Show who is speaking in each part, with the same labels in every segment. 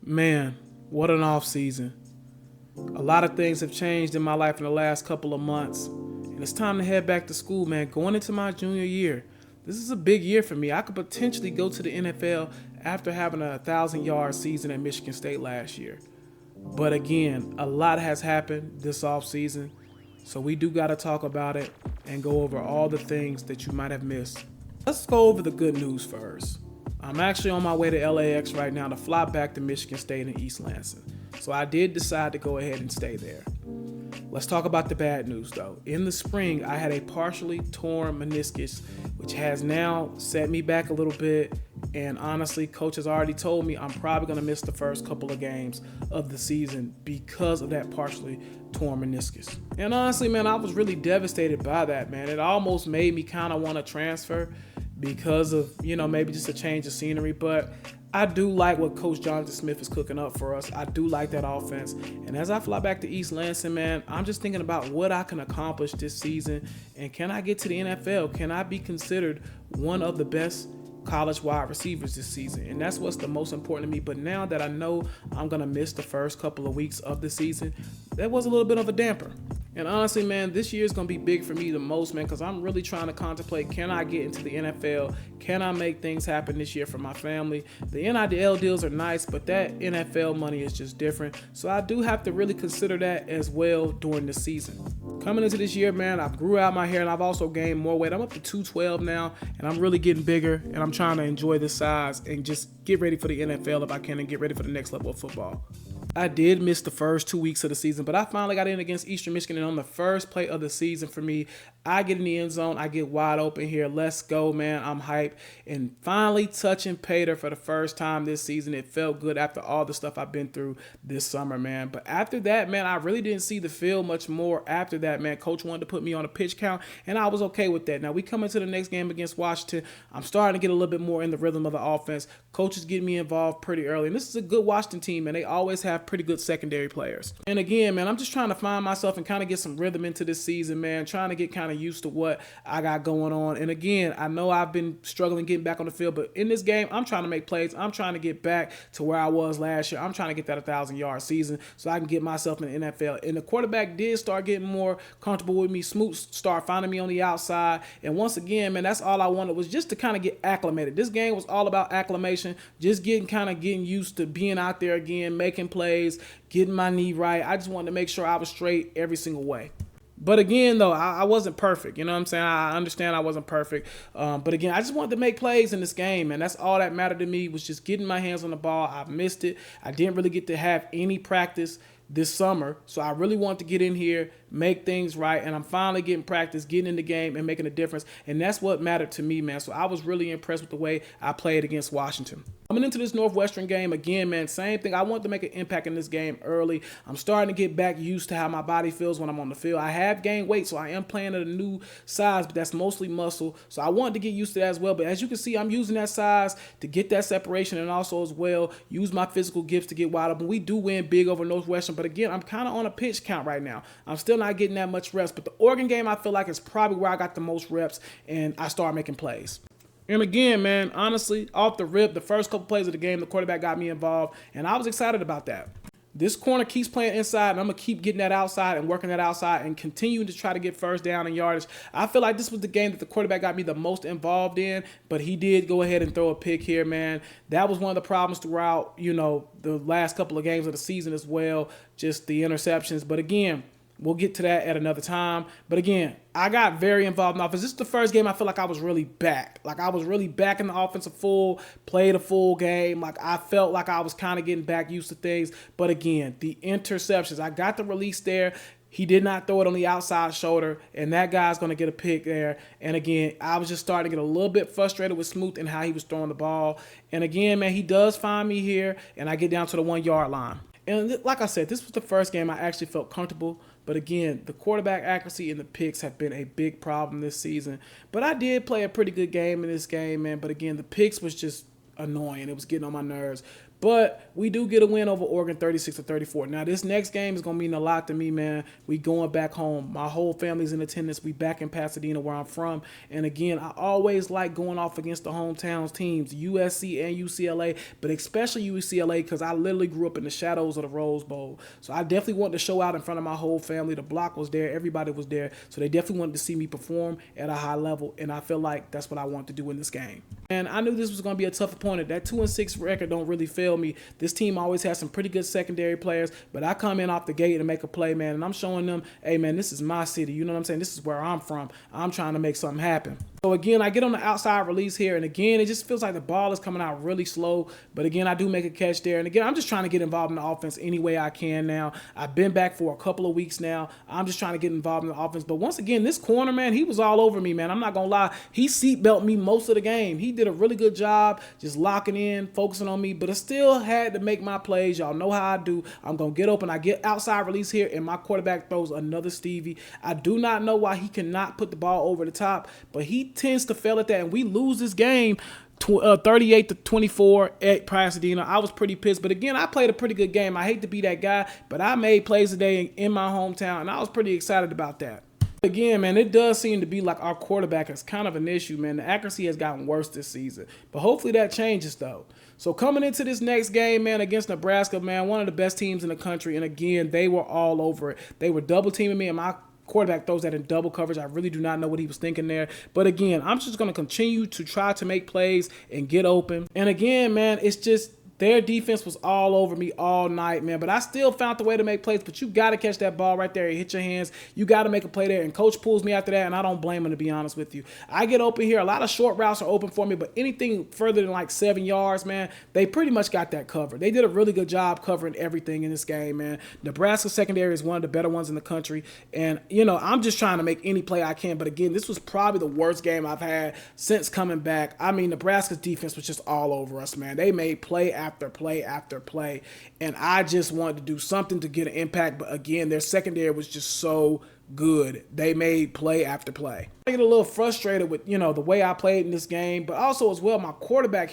Speaker 1: Man, what an off season. A lot of things have changed in my life in the last couple of months. And it's time to head back to school, man. Going into my junior year. This is a big year for me. I could potentially go to the NFL after having a 1,000-yard season at Michigan State last year. But again, a lot has happened this off season. So we do got to talk about it and go over all the things that you might have missed. Let's go over the good news first. I'm actually on my way to LAX right now to fly back to Michigan State in East Lansing. So I did decide to go ahead and stay there. Let's talk about the bad news though. In the spring, I had a partially torn meniscus, which has now set me back a little bit. And honestly, coach has already told me I'm probably going to miss the first couple of games of the season because of that partially torn meniscus. And honestly, man, I was really devastated by that, man. It almost made me kind of want to transfer because of, maybe just a change of scenery. But I do like what Coach Jonathan Smith is cooking up for us. I do like that offense. And as I fly back to East Lansing, man, I'm just thinking about what I can accomplish this season. And can I get to the NFL? Can I be considered one of the best college wide receivers this season? And that's what's the most important to me. But now that I know I'm going to miss the first couple of weeks of the season, that was a little bit of a damper. And honestly, man, this year is going to be big for me the most, man, because I'm really trying to contemplate, can I get into the NFL? Can I make things happen this year for my family? The NIL deals are nice, but that NFL money is just different. So I do have to really consider that as well during the season. Coming into this year, man, I grew out my hair and I've also gained more weight. I'm up to 212 now, and I'm really getting bigger, and I'm trying to enjoy this size and just get ready for the NFL if I can and get ready for the next level of football. I did miss the first 2 weeks of the season, but I finally got in against Eastern Michigan, and on the first play of the season for me, I get in the end zone. I get wide open here. Let's go, man. I'm hyped. And finally touching Pater for the first time this season. It felt good after all the stuff I've been through this summer, man. But after that, man, I really didn't see the field much more after that, man. Coach wanted to put me on a pitch count, and I was okay with that. Now, we come into the next game against Washington. I'm starting to get a little bit more in the rhythm of the offense. Coach is getting me involved pretty early. And this is a good Washington team, and they always have pretty good secondary players. And again, man, I'm just trying to find myself and kind of get some rhythm into this season, man. Trying to get kind of used to what I got going on. And again, I know I've been struggling getting back on the field, but in this game, I'm trying to make plays. I'm trying to get back to where I was last year. I'm trying to get that 1,000-yard season so I can get myself in the NFL. And the quarterback did start getting more comfortable with me. Smoot started finding me on the outside. And once again, man, that's all I wanted was just to kind of get acclimated. This game was all about acclimation, just getting used to being out there again, making plays, getting my knee right. I just wanted to make sure I was straight every single way. But again, though, I wasn't perfect. You know what I'm saying? I understand I wasn't perfect. But again, I just wanted to make plays in this game, and that's all that mattered to me was just getting my hands on the ball. I missed it. I didn't really get to have any practice this summer, so I really want to get in here, make things right, and I'm finally getting practice, getting in the game, and making a difference, and that's what mattered to me, man. So I was really impressed with the way I played against Washington. Coming into this Northwestern game, again, man, same thing. I want to make an impact in this game early. I'm starting to get back used to how my body feels when I'm on the field. I have gained weight, so I am playing at a new size, but that's mostly muscle, so I wanted to get used to that as well. But as you can see, I'm using that size to get that separation and also as well use my physical gifts to get wide open. We do win big over Northwestern, but again, I'm kind of on a pitch count right now. I'm still not getting that much reps, but the Oregon game, I feel like is probably where I got the most reps and I started making plays. And again, man, honestly, off the rip, the first couple plays of the game, the quarterback got me involved, and I was excited about that. This corner keeps playing inside, and I'm going to keep getting that outside and working that outside and continuing to try to get first down and yardage. I feel like this was the game that the quarterback got me the most involved in, but he did go ahead and throw a pick here, man. That was one of the problems throughout, the last couple of games of the season as well, just the interceptions. But again, we'll get to that at another time. But again, I got very involved in offense. This is the first game I feel like I was really back. Like I was really back in the offensive full, played a full game. Like I felt like I was kind of getting back used to things. But again, the interceptions, I got the release there. He did not throw it on the outside shoulder, and that guy's going to get a pick there. And again, I was just starting to get a little bit frustrated with Smoot and how he was throwing the ball. And again, man, he does find me here, and I get down to the 1-yard line. And like I said, this was the first game I actually felt comfortable. But again, the quarterback accuracy and the picks have been a big problem this season. But I did play a pretty good game in this game, man. But again, the picks was just annoying. It was getting on my nerves. But we do get a win over Oregon 36-34. Now, this next game is going to mean a lot to me, man. We going back home. My whole family's in attendance. We back in Pasadena where I'm from. And again, I always like going off against the hometowns teams, USC and UCLA, but especially UCLA because I literally grew up in the shadows of the Rose Bowl. So I definitely wanted to show out in front of my whole family. The block was there. Everybody was there. So they definitely wanted to see me perform at a high level. And I feel like that's what I want to do in this game. And I knew this was going to be a tough opponent. That 2-6 record don't really fail me. This team always has some pretty good secondary players, but I come in off the gate and make a play, man, and I'm showing them, hey, man, this is my city. You know what I'm saying? This is where I'm from. I'm trying to make something happen. So, again, I get on the outside release here, and, again, it just feels like the ball is coming out really slow. But, again, I do make a catch there. And, again, I'm just trying to get involved in the offense any way I can now. I've been back for a couple of weeks now. I'm just trying to get involved in the offense. But, once again, this corner, man, he was all over me, man. I'm not going to lie. He seatbelt me most of the game. He did a really good job just locking in, focusing on me. But I still had to make my plays. Y'all know how I do. I'm going to get open. I get outside release here, and my quarterback throws another Stevie. I do not know why he cannot put the ball over the top, but he tends to fail at that, and we lose this game 38-24 at Pasadena. I was pretty pissed, but again, I played a pretty good game. I hate to be that guy, but I made plays today in my hometown, and I was pretty excited about that. Again, man, it does seem to be like our quarterback is kind of an issue, man. The accuracy has gotten worse this season, but hopefully that changes, though. So coming into this next game, man, against Nebraska, man, one of the best teams in the country, and again, they were all over it. They were double teaming me, and my quarterback throws that in double coverage. I really do not know what he was thinking there. But again, I'm just going to continue to try to make plays and get open. And again, man, it's just their defense was all over me all night, man. But I still found the way to make plays. But you got to catch that ball right there and hit your hands. You got to make a play there. And coach pulls me after that, and I don't blame him, to be honest with you. I get open here. A lot of short routes are open for me, but anything further than like 7 yards, man, they pretty much got that covered. They did a really good job covering everything in this game, man. Nebraska secondary is one of the better ones in the country. And, you know, I'm just trying to make any play I can. But, again, this was probably the worst game I've had since coming back. I mean, Nebraska's defense was just all over us, man. They made play after play after play, and I just wanted to do something to get an impact, but again, their secondary was just so good. They made play after play. I get a little frustrated with, you know, the way I played in this game, but also as well, my quarterback,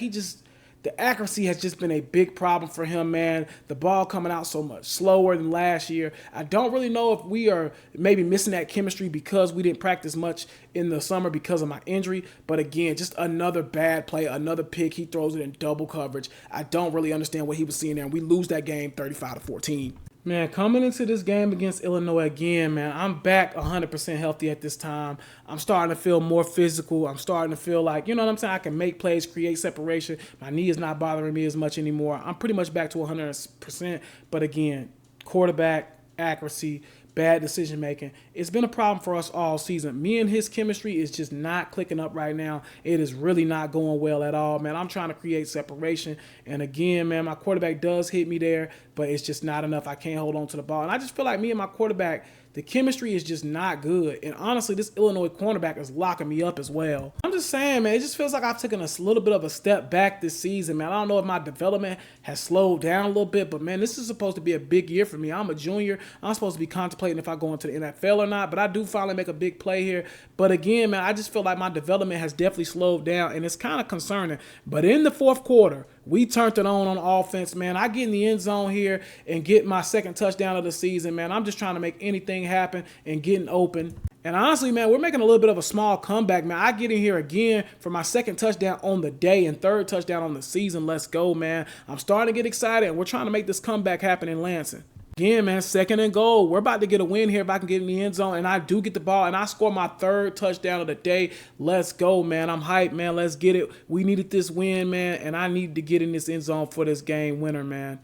Speaker 1: the accuracy has just been a big problem for him, man. The ball coming out so much slower than last year. I don't really know if we are maybe missing that chemistry because we didn't practice much in the summer because of my injury. But again, just another bad play, another pick. He throws it in double coverage. I don't really understand what he was seeing there, and we lose that game 35-14. Man, coming into this game against Illinois again, man, I'm back 100% healthy at this time. I'm starting to feel more physical. I'm starting to feel like, you know what I'm saying, I can make plays, create separation. My knee is not bothering me as much anymore. I'm pretty much back to 100%. But again, quarterback, accuracy, bad decision making. It's been a problem for us all season. Me and his chemistry is just not clicking up right now. It is really not going well at all, man. I'm trying to create separation. And again, man, my quarterback does hit me there, but it's just not enough. I can't hold on to the ball. And I just feel like me and my quarterback, the chemistry is just not good. And honestly, this Illinois cornerback is locking me up as well. I'm just saying, man, it just feels like I've taken a little bit of a step back this season, man. I don't know if my development has slowed down a little bit, but, man, this is supposed to be a big year for me. I'm a junior. I'm supposed to be contemplating if I go into the NFL or not, but I do finally make a big play here. But again, man, I just feel like my development has definitely slowed down, and it's kind of concerning. But in the fourth quarter, we turned it on offense, man. I get in the end zone here and get my second touchdown of the season, man. I'm just trying to make anything happen and getting open. And honestly, man, we're making a little bit of a small comeback, man. I get in here again for my second touchdown on the day and third touchdown on the season. Let's go, man. I'm starting to get excited, and we're trying to make this comeback happen in Lansing. Again, man, second and goal. We're about to get a win here if I can get in the end zone, and I do get the ball, and I score my third touchdown of the day. Let's go, man. I'm hyped, man. Let's get it. We needed this win, man, and I need to get in this end zone for this game winner, man.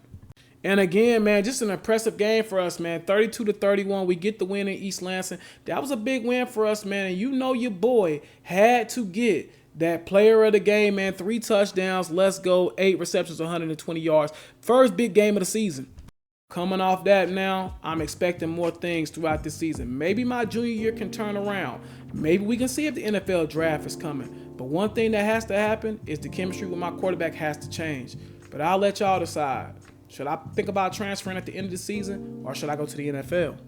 Speaker 1: And again, man, just an impressive game for us, man. 32-31. We get the win in East Lansing. That was a big win for us, man, and you know your boy had to get that player of the game, man. 3 touchdowns. Let's go. 8 receptions, 120 yards. First big game of the season. Coming off that now, I'm expecting more things throughout this season. Maybe my junior year can turn around. Maybe we can see if the NFL draft is coming. But one thing that has to happen is the chemistry with my quarterback has to change. But I'll let y'all decide. Should I think about transferring at the end of the season, or should I go to the NFL?